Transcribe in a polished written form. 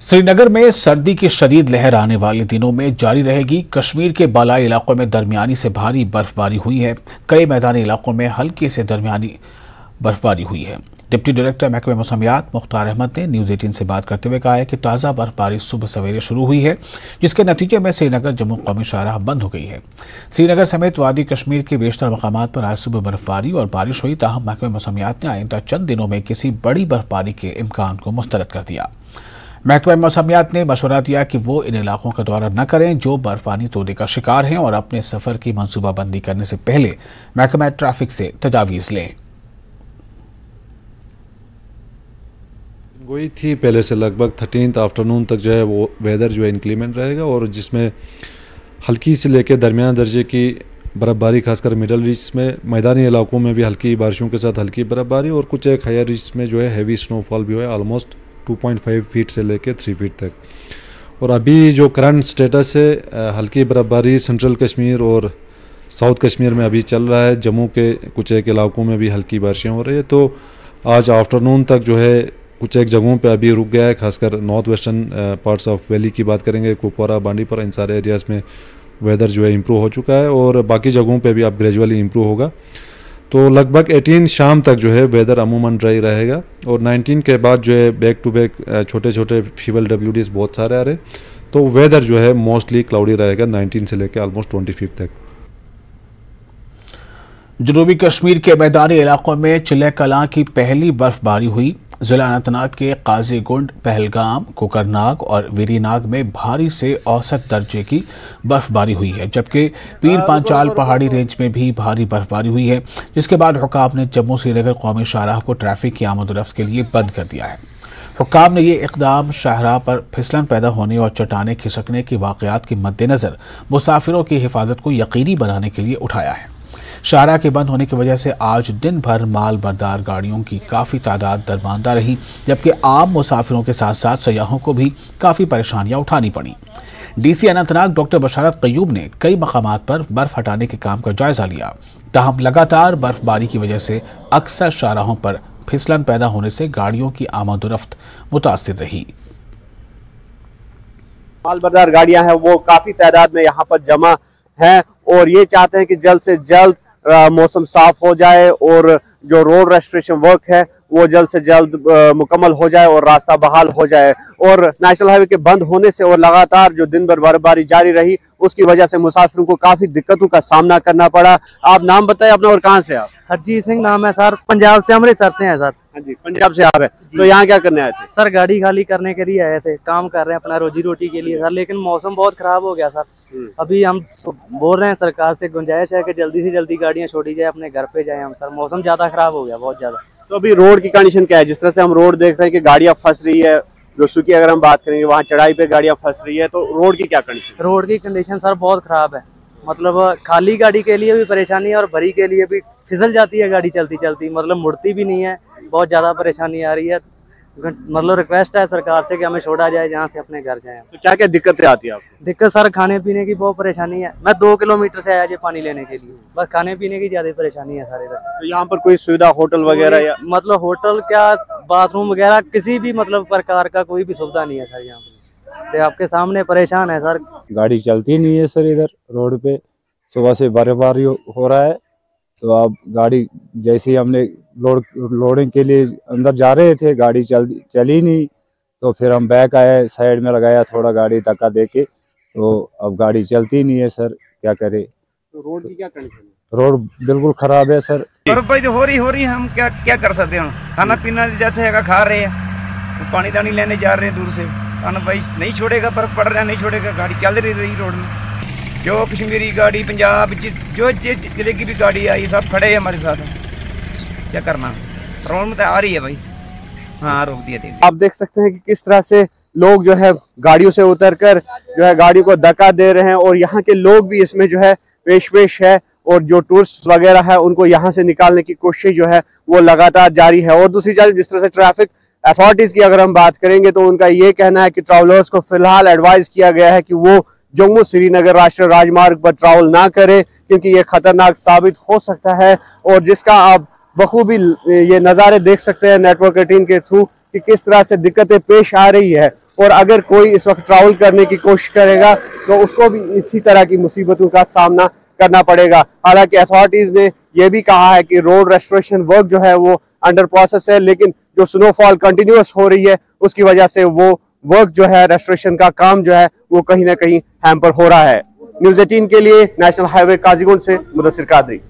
श्रीनगर में सर्दी की शदीद लहर आने वाले दिनों में जारी रहेगी। कश्मीर के बालाई इलाकों में दरमियानी से भारी बर्फबारी हुई है। कई मैदानी इलाकों में हल्की से दरमियानी बर्फबारी हुई है। डिप्टी डायरेक्टर महकमे मौसमियात मुख्तार अहमद ने न्यूज़ 18 से बात करते हुए कहा है कि ताज़ा बर्फबारी सुबह सवेरे शुरू हुई है, जिसके नतीजे में श्रीनगर जम्मू कौमी शाहराह बंद हो गई है। श्रीनगर समेत वादी कश्मीर के बेशतर मकामात पर आज सुबह बर्फबारी और बारिश हुई। ताहम महकमे मौसमियात ने आइंदा चंद दिनों में किसी बड़ी बर्फबारी के इम्कान को मुस्तरद कर दिया। महकमा मौसमियात ने मशवरा दिया कि वो इन इलाकों का दौरा न करें जो बर्फानी तोदे का शिकार हैं और अपने सफर की मनसूबाबंदी करने से पहले महकमा ट्रैफिक से तजावीज़ लें। गोई थी पहले से लगभग 13 आफ्टरनून तक जो है वो वेदर जो है इंक्लीमेंट रहेगा और जिसमें हल्की से लेकर दरमियान दर्जे की बर्फ़बारी, खासकर मिडल रीच में, मैदानी इलाकों में भी हल्की बारिशों के साथ हल्की बर्फ़बारी और कुछ एक हायर रीच में जो है हैवी स्नोफॉल भी है, ऑलमोस्ट 2.5 फीट से लेकर 3 फीट तक। और अभी जो करंट स्टेटस है, हल्की बर्फ़बारी सेंट्रल कश्मीर और साउथ कश्मीर में अभी चल रहा है। जम्मू के कुछ एक इलाकों में भी हल्की बारिशें हो रही है। तो आज आफ्टरनून तक जो है कुछ एक जगहों पे अभी रुक गया है, खासकर north western parts of valley की बात करेंगे, कुपवारा, बांडीपुरा, इन सारे एरियाज़ में वेदर जो है इम्प्रूव हो चुका है और बाकी जगहों पे भी अब ग्रेजुअली इम्प्रूव होगा। तो लगभग 18 शाम तक जो है वेदर अमूमन ड्राई रहेगा और 19 के बाद जो है बैक टू बैक छोटे छोटे फीवल WDs बहुत सारे आ रहे, तो वेदर जो है मोस्टली क्लाउडी रहेगा 19 से लेकर ऑलमोस्ट 25 तक। जनूबी कश्मीर के मैदानी इलाकों में चिल्ले कलां की पहली बर्फबारी हुई। जिला अनंतनाग के काजीगुंड, पहलगाम, कोकरनाग और वेरीनाग में भारी से औसत दर्जे की बर्फबारी हुई है, जबकि पीर पांचाल पहाड़ी रेंज में भी भारी बर्फबारी हुई है, जिसके बाद हुक्काम ने जम्मू श्रीनगर कौमी शाहराह को ट्रैफिक की आमद-ओ-रफ्त के लिए बंद कर दिया है। हुक्काम ने ये इकदाम शाहराह पर फिसलन पैदा होने और चट्टानें खिसकने के वाक़यात के मद्देनज़र मुसाफिरों की हिफाजत को यकीनी बनाने के लिए उठाया है। शाहराह के बंद होने की वजह से आज दिन भर माल बरदार गाड़ियों की काफ़ी तादाद दरमांदा रही, जबकि आम मुसाफिरों के साथ साथ सयाहों को भी काफ़ी परेशानियां उठानी पड़ी। DC अनंतनाग डॉक्टर बशारत क़य्यूम ने कई मकामात पर बर्फ़ हटाने के काम का जायज़ा लिया। ताहम लगातार बर्फबारी की वजह से अक्सर शाहराहों पर फिसलन पैदा होने से गाड़ियों की आमद-ओ-रफ्त मुतासिर रही। माल बरदार गाड़ियां हैं वो काफ़ी तादाद में यहाँ पर जमा हैं और ये चाहते हैं कि जल्द से जल्द मौसम साफ हो जाए और जो रोड रेस्टोरेशन वर्क है वो जल्द से जल्द मुकम्मल हो जाए और रास्ता बहाल हो जाए। और नेशनल हाईवे के बंद होने से और लगातार जो दिन भर बर्फबारी जारी रही उसकी वजह से मुसाफिरों को काफी दिक्कतों का सामना करना पड़ा। आप नाम बताएं अपना और कहाँ से आप? हरजीत सिंह नाम है सर, पंजाब से, अमृतसर से हैं सर। हाँ जी, पंजाब से आप है। तो यहाँ क्या करने आए थे? सर गाड़ी खाली करने के लिए आए थे, काम कर रहे हैं अपना रोजी रोटी के लिए सर, लेकिन मौसम बहुत खराब हो गया सर। अभी हम बोल रहे हैं सरकार से, गुंजाइश है कि जल्दी से जल्दी गाड़ियां छोड़ी जाए, अपने घर पे जाए हम सर, मौसम ज्यादा खराब हो गया, बहुत ज्यादा। तो अभी रोड की कंडीशन क्या है? जिस तरह से हम रोड देख रहे हैं कि गाड़ियां फंस रही है, दोस्तों की अगर हम बात करेंगे वहाँ चढ़ाई पे गाड़ियां फंस रही है, तो रोड की क्या कंडीशन? रोड की कंडीशन सर बहुत खराब है, मतलब खाली गाड़ी के लिए भी परेशानी है और भरी के लिए भी फिसल जाती है गाड़ी चलती चलती, मतलब मुड़ती भी नहीं है, बहुत ज्यादा परेशानी आ रही है। मतलब रिक्वेस्ट है सरकार से कि हमें छोड़ा जाए, जहाँ से अपने घर जाएं। तो क्या क्या दिक्कतें आती है आपको? दिक्कत सर खाने पीने की बहुत परेशानी है। मैं 2 किलोमीटर से आया जी पानी लेने के लिए, बस खाने पीने की ज्यादा परेशानी है सर इधर। तो यहाँ पर कोई सुविधा होटल वगैरह या मतलब होटल क्या, बाथरूम वगैरह किसी भी मतलब प्रकार का कोई भी सुविधा नहीं है सर यहाँ पे। तो आपके सामने परेशान है सर। गाड़ी चलती नहीं है सर इधर रोड पे, सुबह से बर्फबारी हो रहा है, तो अब गाड़ी जैसे ही हमने लोडिंग के लिए अंदर जा रहे थे, गाड़ी चली नहीं, तो फिर हम बैक आए, साइड में लगाया, थोड़ा गाड़ी धक्का देके, तो अब गाड़ी चलती नहीं है सर, क्या करे। तो रोड की क्या कंडीशन है? रोड बिल्कुल खराब है सर। बर्फबारी तो हो रही हम क्या कर सकते हैं। खाना पीना जैसे है खा रहे हैं, पानी दानी लेने जा रहे हैं दूर से, खाना भाई नहीं छोड़ेगा, बर्फ पड़ रहा है नहीं छोड़ेगा, गाड़ी चल रही रोड में। जो कश्मीरी गाड़ी, पंजाब जो जिले की भी गाड़ी आई, सब खड़े हैं हमारे साथ। क्या करना, प्रॉब्लम तो आ रही है भाई। हाँ, रोक दिए थे। आप देख सकते हैं कि किस तरह से लोग जो है गाड़ियों से उतरकर जो है गाड़ी को धक्का दे रहे हैं और यहाँ के लोग भी इसमें जो है पेश है और जो टूरिस्ट वगैरह है उनको यहाँ से निकालने की कोशिश जो है वो लगातार जारी है। और दूसरी जानब जिस तरह से ट्रैफिक अथॉरिटीज की अगर हम बात करेंगे तो उनका ये कहना है कि ट्रैवलर्स को फिलहाल एडवाइज किया गया है कि वो जम्मू श्रीनगर राष्ट्रीय राजमार्ग पर ट्रैवल ना करे, क्योंकि ये खतरनाक साबित हो सकता है। और जिसका आप बखूबी ये नज़ारे देख सकते हैं नेटवर्क 18 के थ्रू कि किस तरह से दिक्कतें पेश आ रही है। और अगर कोई इस वक्त ट्रैवल करने की कोशिश करेगा तो उसको भी इसी तरह की मुसीबतों का सामना करना पड़ेगा। हालांकि अथॉरिटीज ने यह भी कहा है कि रोड रेस्टोरेशन वर्क जो है वो अंडर प्रोसेस है, लेकिन जो स्नोफॉल कंटिन्यूअस हो रही है उसकी वजह से वो वर्क जो है रेस्टोरेशन का काम जो है वो कहीं ना कहीं हैम्पर हो रहा है। न्यूज़ 18 के लिए नेशनल हाईवे काजीगुंड से मुदस्सिर कादरी।